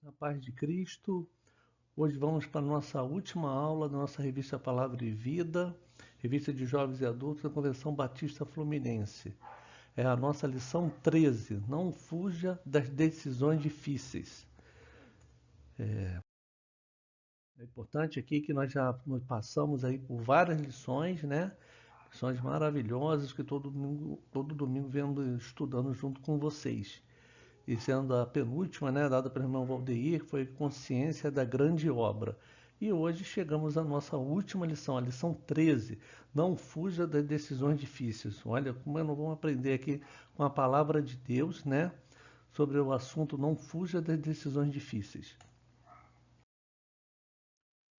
A paz de Cristo. Hoje vamos para a nossa última aula da nossa revista Palavra e Vida, revista de jovens e adultos da Convenção Batista Fluminense. É a nossa lição 13. Não fuja das decisões difíceis. É importante aqui que nós já passamos aí por várias lições, né? Lições maravilhosas que todo domingo vendo estudando junto com vocês. E sendo a penúltima, né, dada pelo irmão Valdeir, que foi Consciência da Grande Obra. E hoje chegamos à nossa última lição, a lição 13. Não fuja das decisões difíceis. Olha, como nós vamos aprender aqui com a palavra de Deus, né, sobre o assunto não fuja das decisões difíceis.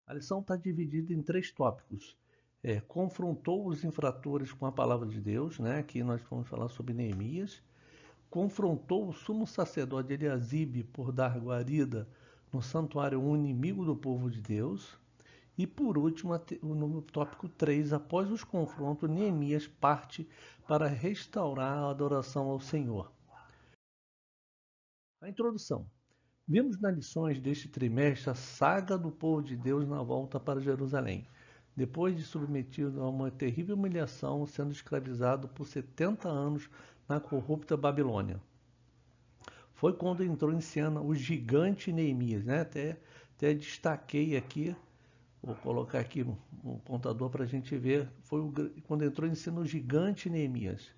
A lição está dividida em 3 tópicos. Confrontou os infratores com a palavra de Deus, né, aqui nós vamos falar sobre Neemias. Confrontou o sumo sacerdote Eliasibe por dar guarida no santuário um inimigo do povo de Deus. E por último, no tópico 3, após os confrontos, Neemias parte para restaurar a adoração ao Senhor. A introdução. Vimos nas lições deste trimestre a saga do povo de Deus na volta para Jerusalém, depois de submetido a uma terrível humilhação, sendo escravizado por 70 anos na corrupta Babilônia. Foi quando entrou em cena o gigante Neemias, né? Até destaquei aqui, vou colocar aqui um pontador para a gente ver, quando entrou em cena o gigante Neemias,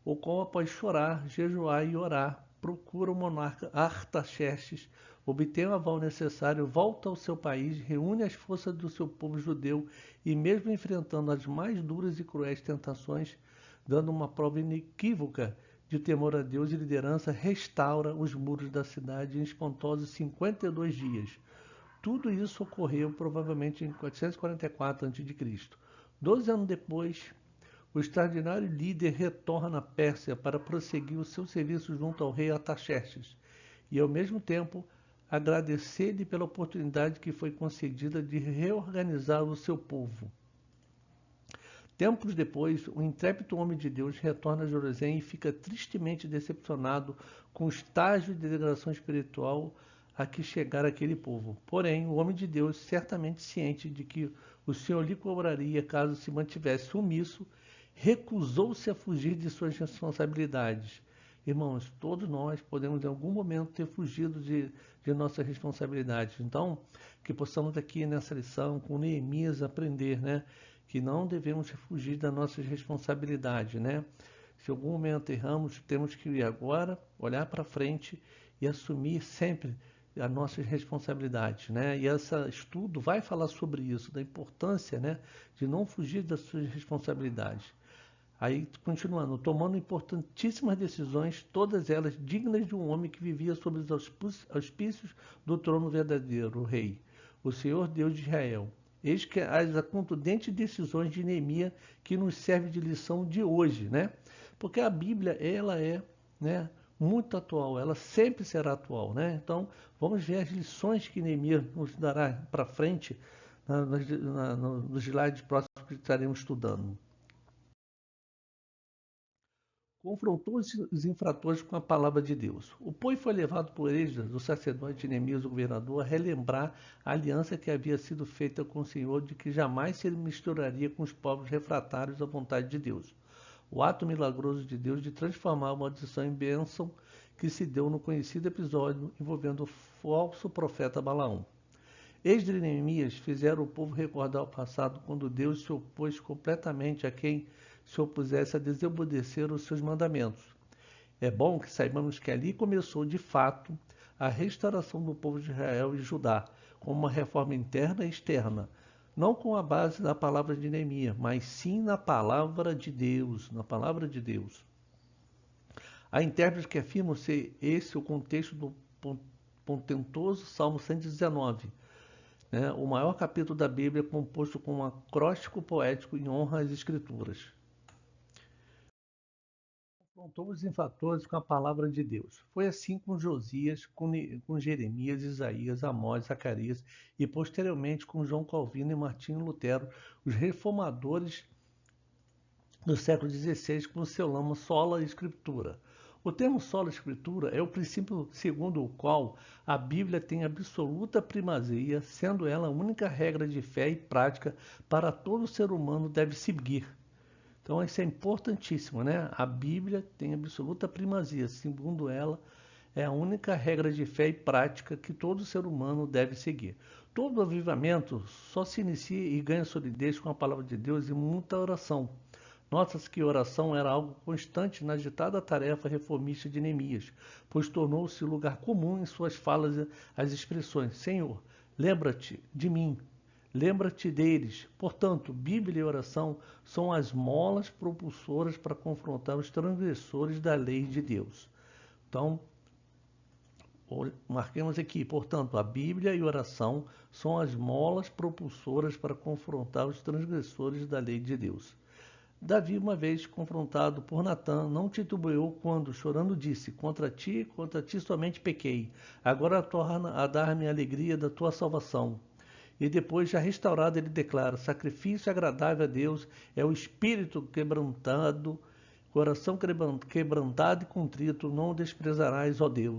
o qual, após chorar, jejuar e orar, procura o monarca Artaxerxes, obtém o aval necessário, volta ao seu país, reúne as forças do seu povo judeu e, mesmo enfrentando as mais duras e cruéis tentações, dando uma prova inequívoca de temor a Deus e liderança, restaura os muros da cidade em espantosos 52 dias. Tudo isso ocorreu provavelmente em 444 a.C. 12 anos depois, o extraordinário líder retorna à Pérsia para prosseguir o seu serviço junto ao rei Artaxerxes e, ao mesmo tempo, agradecer-lhe pela oportunidade que foi concedida de reorganizar o seu povo. Tempos depois, o intrépido homem de Deus retorna a Jerusalém e fica tristemente decepcionado com o estágio de degradação espiritual a que chegara aquele povo. Porém, o homem de Deus, certamente ciente de que o Senhor lhe cobraria caso se mantivesse sumiço, recusou-se a fugir de suas responsabilidades. Irmãos, todos nós podemos em algum momento ter fugido de nossas responsabilidades. Então, que possamos aqui nessa lição, com Neemias, aprender, né? Que não devemos fugir das nossas responsabilidades, né? Se em algum momento erramos, temos que ir agora, olhar para frente e assumir sempre as nossas responsabilidades, né? E esse estudo vai falar sobre isso, da importância, né, de não fugir das suas responsabilidades. Aí, continuando, tomando importantíssimas decisões, todas elas dignas de um homem que vivia sob os auspícios do trono verdadeiro, o rei, o Senhor Deus de Israel. Eis que as contundentes decisões de Neemias que nos serve de lição de hoje, né? Porque a Bíblia, ela é, né, muito atual, ela sempre será atual, né? Então, vamos ver as lições que Neemias nos dará para frente nos slides próximos que estaremos estudando. Confrontou os infratores com a palavra de Deus. O povo foi levado por Esdras, o sacerdote Neemias, o governador, a relembrar a aliança que havia sido feita com o Senhor de que jamais se misturaria com os povos refratários à vontade de Deus. O ato milagroso de Deus de transformar a maldição em bênção que se deu no conhecido episódio envolvendo o falso profeta Balaão. Esdras e Neemias fizeram o povo recordar o passado quando Deus se opôs completamente a quem se opusesse a desobedecer os seus mandamentos. É bom que saibamos que ali começou, de fato, a restauração do povo de Israel e Judá, com uma reforma interna e externa, não com a base da palavra de Neemias, mas sim na palavra de Deus, Há intérpretes que afirmam ser esse o contexto do portentoso Salmo 119, né, o maior capítulo da Bíblia, composto com um acróstico poético em honra às Escrituras. Confrontou os infratores com a palavra de Deus. Foi assim com Josias, com Jeremias, Isaías, Amós, Zacarias e posteriormente com João Calvino e Martinho Lutero, os reformadores do século XVI, com seu lema Sola Escritura. O termo sola escritura é o princípio segundo o qual a Bíblia tem absoluta primazia, sendo ela a única regra de fé e prática para todo ser humano deve seguir. Então isso é importantíssimo, né? A Bíblia tem absoluta primazia, segundo ela é a única regra de fé e prática que todo ser humano deve seguir. Todo avivamento só se inicia e ganha solidez com a palavra de Deus e muita oração. Nota-se que oração era algo constante na agitada tarefa reformista de Neemias, pois tornou-se lugar comum em suas falas as expressões: Senhor, lembra-te de mim, lembra-te deles. Portanto, Bíblia e oração são as molas propulsoras para confrontar os transgressores da lei de Deus. Então, marquemos aqui, portanto, a Bíblia e oração são as molas propulsoras para confrontar os transgressores da lei de Deus. Davi, uma vez confrontado por Natã, não titubeou quando, chorando, disse: contra ti somente pequei. Agora torna a dar-me a alegria da tua salvação. E depois, já restaurado, ele declara: sacrifício agradável a Deus é o espírito quebrantado, coração quebrantado e contrito, não o desprezarás, ó Deus.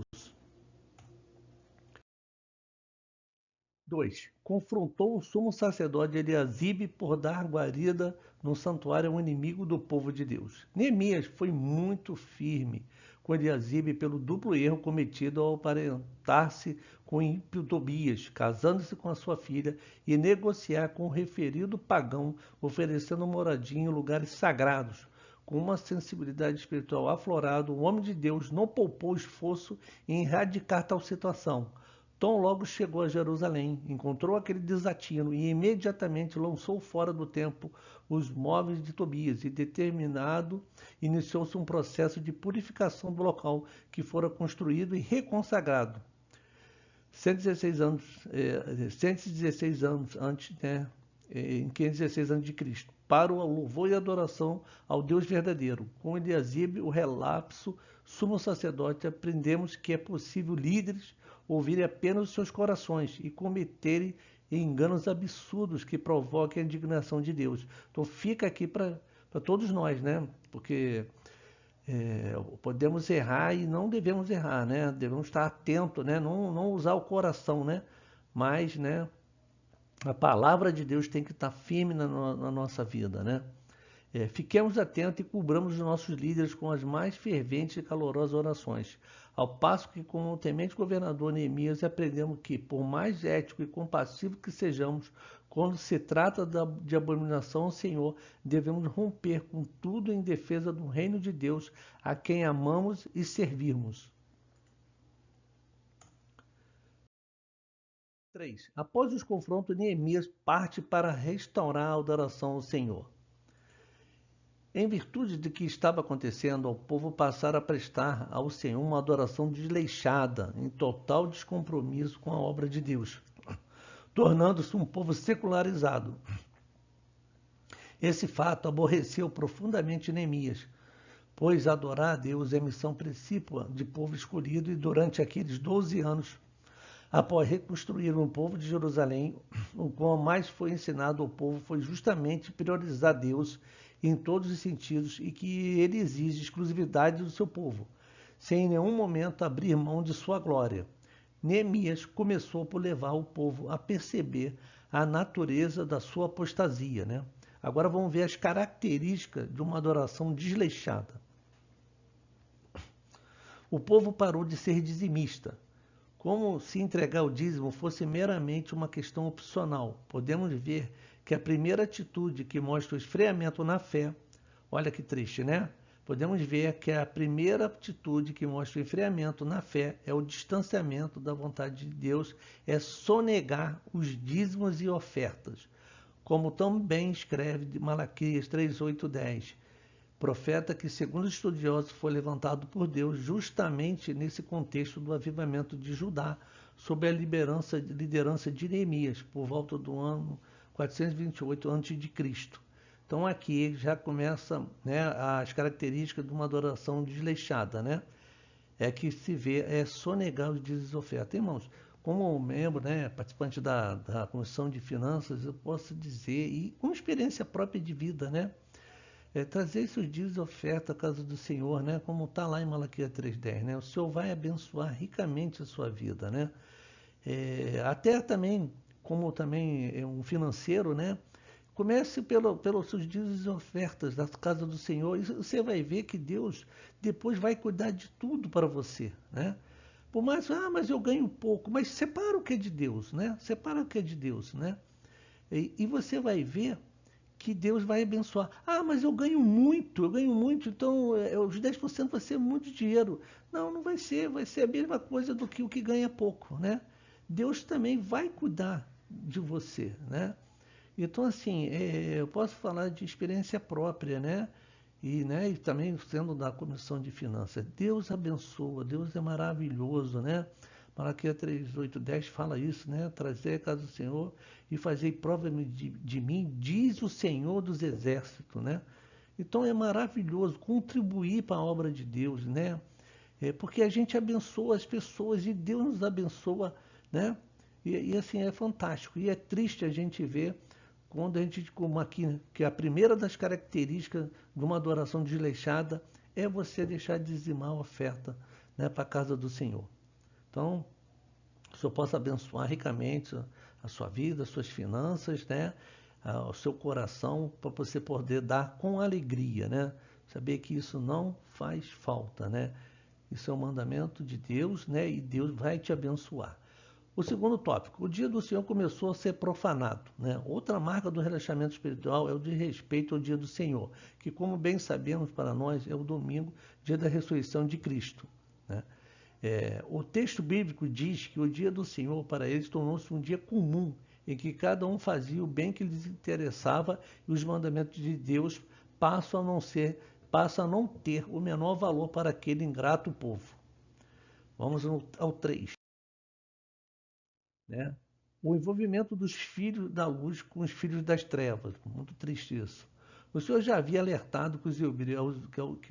2. Confrontou o sumo sacerdote Eliasibe por dar guarida no santuário ao inimigo do povo de Deus. Neemias foi muito firme com Eliasibe pelo duplo erro cometido ao aparentar-se com o ímpio Tobias, casando-se com a sua filha, e negociar com o referido pagão, oferecendo moradia em lugares sagrados. Com uma sensibilidade espiritual aflorada, o homem de Deus não poupou esforço em erradicar tal situação. Tom logo chegou a Jerusalém, encontrou aquele desatino e imediatamente lançou fora do templo os móveis de Tobias e, determinado, iniciou-se um processo de purificação do local que fora construído e reconsagrado. 116 anos antes, em 516 a.C., para o louvor e adoração ao Deus verdadeiro. Com Eliasibe, o relapso sumo sacerdote, aprendemos que é possível líderes ouvirem apenas os seus corações e cometerem enganos absurdos que provoquem a indignação de Deus. Então fica aqui para todos nós, né? Porque podemos errar e não devemos errar, né? Devemos estar atentos, né? Não usar o coração, né? Mas, né? A palavra de Deus tem que estar firme na nossa vida, né? Fiquemos atentos e cobramos os nossos líderes com as mais ferventes e calorosas orações. Ao passo que, com o temente governador Neemias, aprendemos que, por mais ético e compassivo que sejamos, quando se trata de abominação ao Senhor, devemos romper com tudo em defesa do reino de Deus, a quem amamos e servirmos. 3. Após os confrontos, Neemias parte para restaurar a adoração ao Senhor. Em virtude de que estava acontecendo, o povo passara a prestar ao Senhor uma adoração desleixada, em total descompromisso com a obra de Deus, tornando-se um povo secularizado. Esse fato aborreceu profundamente Neemias, pois adorar a Deus é missão principal de povo escolhido, e durante aqueles 12 anos, após reconstruir o povo de Jerusalém, o qual mais foi ensinado ao povo foi justamente priorizar Deus em todos os sentidos e que ele exige exclusividade do seu povo, sem em nenhum momento abrir mão de sua glória. Neemias começou por levar o povo a perceber a natureza da sua apostasia, né? Agora vamos ver as características de uma adoração desleixada. O povo parou de ser dizimista, como se entregar o dízimo fosse meramente uma questão opcional. Podemos ver que a primeira atitude que mostra o esfriamento na fé, olha que triste, né? Podemos ver que a primeira atitude que mostra o esfriamento na fé é o distanciamento da vontade de Deus, é sonegar os dízimos e ofertas, como também escreve Malaquias 3:8-10. Profeta que, segundo os estudiosos, foi levantado por Deus justamente nesse contexto do avivamento de Judá, sob a liderança de Neemias, por volta do ano 428 a.C. Então aqui já começa, né, as características de uma adoração desleixada, né? É que se vê sonegar os dízimos e ofertas. Irmãos, como membro, né, participante da Comissão de Finanças, eu posso dizer, e com experiência própria de vida, né? trazer seus dízimos e oferta à casa do Senhor, né? Como está lá em Malaquias 3:10, né? O Senhor vai abençoar ricamente a sua vida, né? Até também, como também é um financeiro, né? Comece pelos seus dízimos e ofertas da casa do Senhor, e você vai ver que Deus depois vai cuidar de tudo para você, né? Por mais, mas eu ganho pouco, mas separa o que é de Deus, né? Separa o que é de Deus, né? E você vai ver que Deus vai abençoar. Mas eu ganho muito, então os 10% vai ser muito dinheiro. Não, não vai ser a mesma coisa do que o que ganha pouco, né? Deus também vai cuidar de você, né? Então, assim, eu posso falar de experiência própria, né? E também sendo da Comissão de Finanças. Deus abençoa, Deus é maravilhoso, né? Malaquias 3, 8, 10 fala isso, né? Trazei a casa do Senhor e fazei prova de mim, diz o Senhor dos Exércitos, né? Então é maravilhoso contribuir para a obra de Deus, né? Porque a gente abençoa as pessoas e Deus nos abençoa, né? E assim, é fantástico. E é triste a gente ver quando a gente, como aqui, né, que a primeira das características de uma adoração desleixada é você deixar de dizimar a oferta, né, para a casa do Senhor. Então, que o Senhor possa abençoar ricamente a sua vida, as suas finanças, né, o seu coração, para você poder dar com alegria, né? Saber que isso não faz falta, né? Isso é um mandamento de Deus, né? E Deus vai te abençoar. O segundo tópico, o dia do Senhor começou a ser profanado, né? Outra marca do relaxamento espiritual é o desrespeito ao dia do Senhor, que, como bem sabemos para nós, é o domingo, dia da ressurreição de Cristo, né? O texto bíblico diz que o dia do Senhor para eles tornou-se um dia comum, em que cada um fazia o bem que lhes interessava e os mandamentos de Deus passam a não ter o menor valor para aquele ingrato povo. Vamos ao 3. Né? O envolvimento dos filhos da luz com os filhos das trevas. Muito triste isso. O Senhor já havia alertado que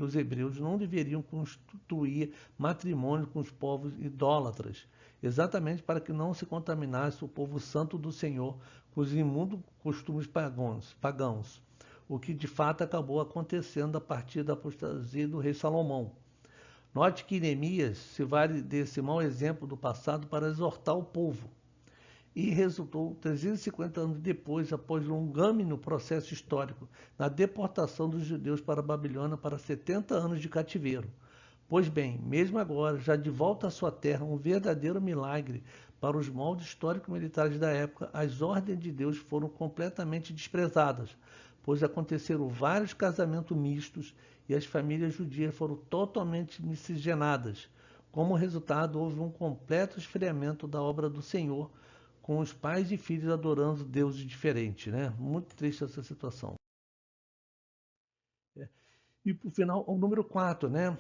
os hebreus não deveriam constituir matrimônio com os povos idólatras, exatamente para que não se contaminasse o povo santo do Senhor com os imundos costumes pagãos, o que de fato acabou acontecendo a partir da apostasia do rei Salomão. Note que Neemias se vale desse mau exemplo do passado para exortar o povo, e resultou 350 anos depois, após um longânimo processo histórico, na deportação dos judeus para a Babilônia para 70 anos de cativeiro. Pois bem, mesmo agora, já de volta à sua terra, um verdadeiro milagre para os moldes histórico-militares da época, as ordens de Deus foram completamente desprezadas, pois aconteceram vários casamentos mistos e as famílias judias foram totalmente miscigenadas. Como resultado, houve um completo esfriamento da obra do Senhor, com os pais e filhos adorando deuses diferentes, né? Muito triste essa situação. E por final, o número 4, né?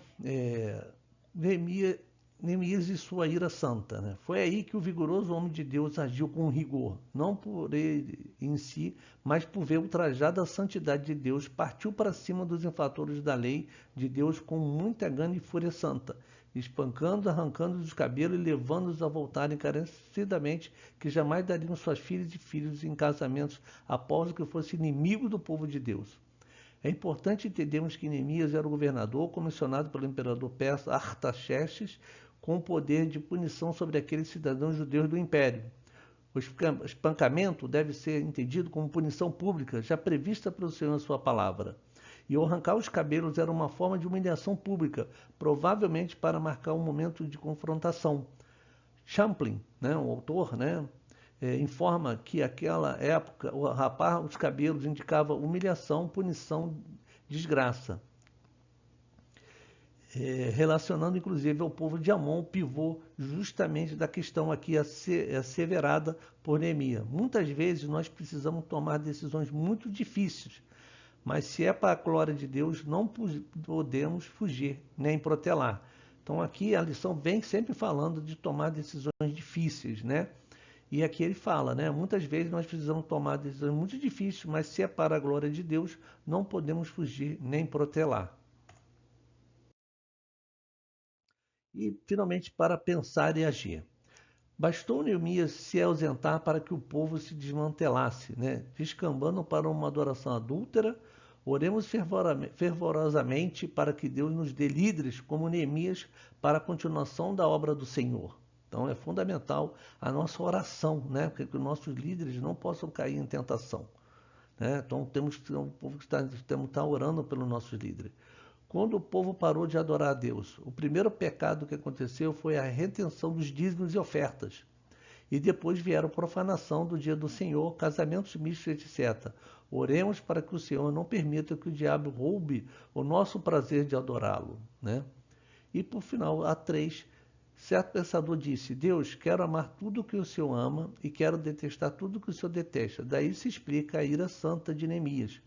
Neemias e sua ira santa, né? Foi aí que o vigoroso homem de Deus agiu com rigor, não por ele em si, mas por ver ultrajada a santidade de Deus, partiu para cima dos infratores da lei de Deus com muita gana e fúria santa, espancando, arrancando os cabelos e levando-os a voltar encarecidamente, que jamais dariam suas filhas e filhos em casamentos após que fosse inimigo do povo de Deus. É importante entendermos que Neemias era o governador comissionado pelo imperador persa Artaxerxes com o poder de punição sobre aqueles cidadãos judeus do império. O espancamento deve ser entendido como punição pública, já prevista pelo Senhor em sua palavra. E arrancar os cabelos era uma forma de humilhação pública, provavelmente para marcar um momento de confrontação. Champlin, né, o autor, né, informa que naquela época o rapar os cabelos indicava humilhação, punição, desgraça. Relacionando inclusive ao povo de Amon, o pivô justamente da questão aqui asseverada por Neemias. Muitas vezes nós precisamos tomar decisões muito difíceis, mas se é para a glória de Deus, não podemos fugir nem protelar. Então aqui a lição vem sempre falando de tomar decisões difíceis, né? E aqui ele fala, né? Muitas vezes nós precisamos tomar decisões muito difíceis, mas se é para a glória de Deus, não podemos fugir nem protelar. E, finalmente, para pensar e agir. Bastou Neemias se ausentar para que o povo se desmantelasse, né? Descambando para uma adoração adúltera, Oremos fervorosamente para que Deus nos dê líderes como Neemias para a continuação da obra do Senhor. Então é fundamental a nossa oração, né? Para que os nossos líderes não possam cair em tentação. Né? Então temos que o povo que está orando pelos nossos líderes. Quando o povo parou de adorar a Deus, o primeiro pecado que aconteceu foi a retenção dos dízimos e ofertas. E depois vieram profanação do dia do Senhor, casamentos mistos, etc. Oremos para que o Senhor não permita que o diabo roube o nosso prazer de adorá-lo. Né? E por final, a 3, certo pensador disse: Deus, quero amar tudo o que o Senhor ama e quero detestar tudo o que o Senhor detesta. Daí se explica a ira santa de Neemias.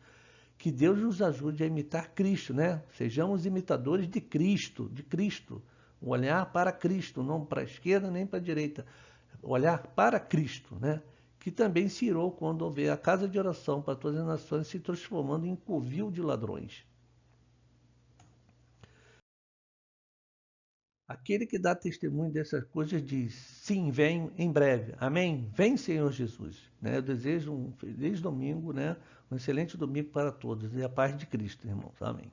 Que Deus nos ajude a imitar Cristo, né? Sejamos imitadores de Cristo, olhar para Cristo, não para a esquerda nem para a direita, olhar para Cristo, né? Que também se irou quando houver a casa de oração para todas as nações se transformando em covil de ladrões. Aquele que dá testemunho dessas coisas diz: sim, venho em breve. Amém? Vem, Senhor Jesus. Né? Eu desejo um feliz domingo, né? Um excelente domingo para todos. E a paz de Cristo, irmãos. Amém.